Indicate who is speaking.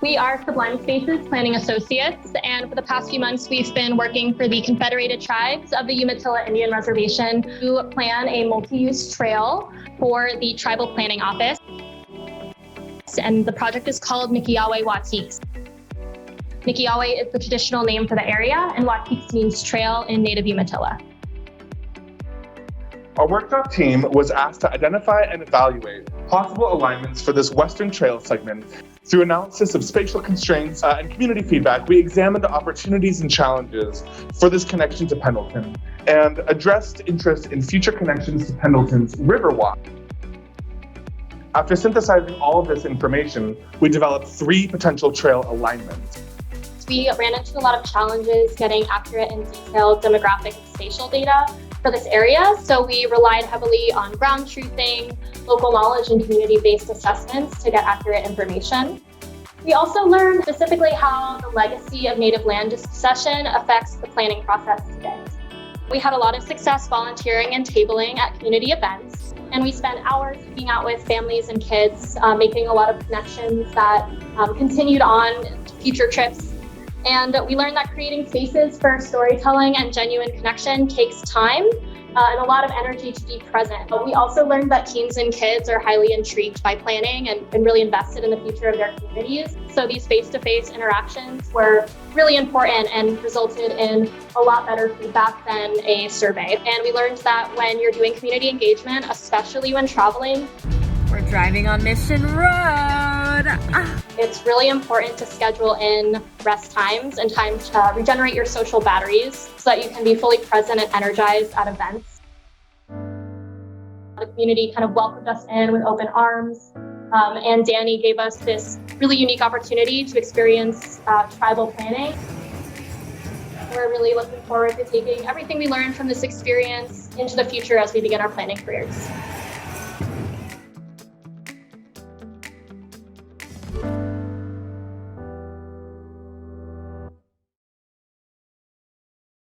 Speaker 1: We are Sublime Spaces Planning Associates, and for the past few months, we've been working for the Confederated Tribes of the Umatilla Indian Reservation to plan a multi-use trail for the Tribal Planning Office. And the project is called Nixyáawii Watikš. Nixyáawii is the traditional name for the area, and Watikš means trail in native Umatilla.
Speaker 2: Our workshop team was asked to identify and evaluate possible alignments for this Western Trail segment. Through analysis of spatial constraints and community feedback, we examined the opportunities and challenges for this connection to Pendleton and addressed interest in future connections to Pendleton's Riverwalk. After synthesizing all of this information, we developed 3 potential trail alignments.
Speaker 1: We ran into a lot of challenges getting accurate and detailed demographic and spatial data for this area, so we relied heavily on ground truthing, local knowledge, and community-based assessments to get accurate information. We also learned specifically how the legacy of native land dispossession affects the planning process today. We had a lot of success volunteering and tabling at community events, and we spent hours hanging out with families and kids, making a lot of connections that continued on to future trips. And we learned that creating spaces for storytelling and genuine connection takes time and a lot of energy to be present. But we also learned that teens and kids are highly intrigued by planning and really invested in the future of their communities. So these face-to-face interactions were really important and resulted in a lot better feedback than a survey. And we learned that when you're doing community engagement, especially when traveling,
Speaker 3: we're driving on Mission Road.
Speaker 1: It's really important to schedule in rest times and time to regenerate your social batteries so that you can be fully present and energized at events. The community kind of welcomed us in with open arms, and Danny gave us this really unique opportunity to experience tribal planning. We're really looking forward to taking everything we learned from this experience into the future as we begin our planning careers.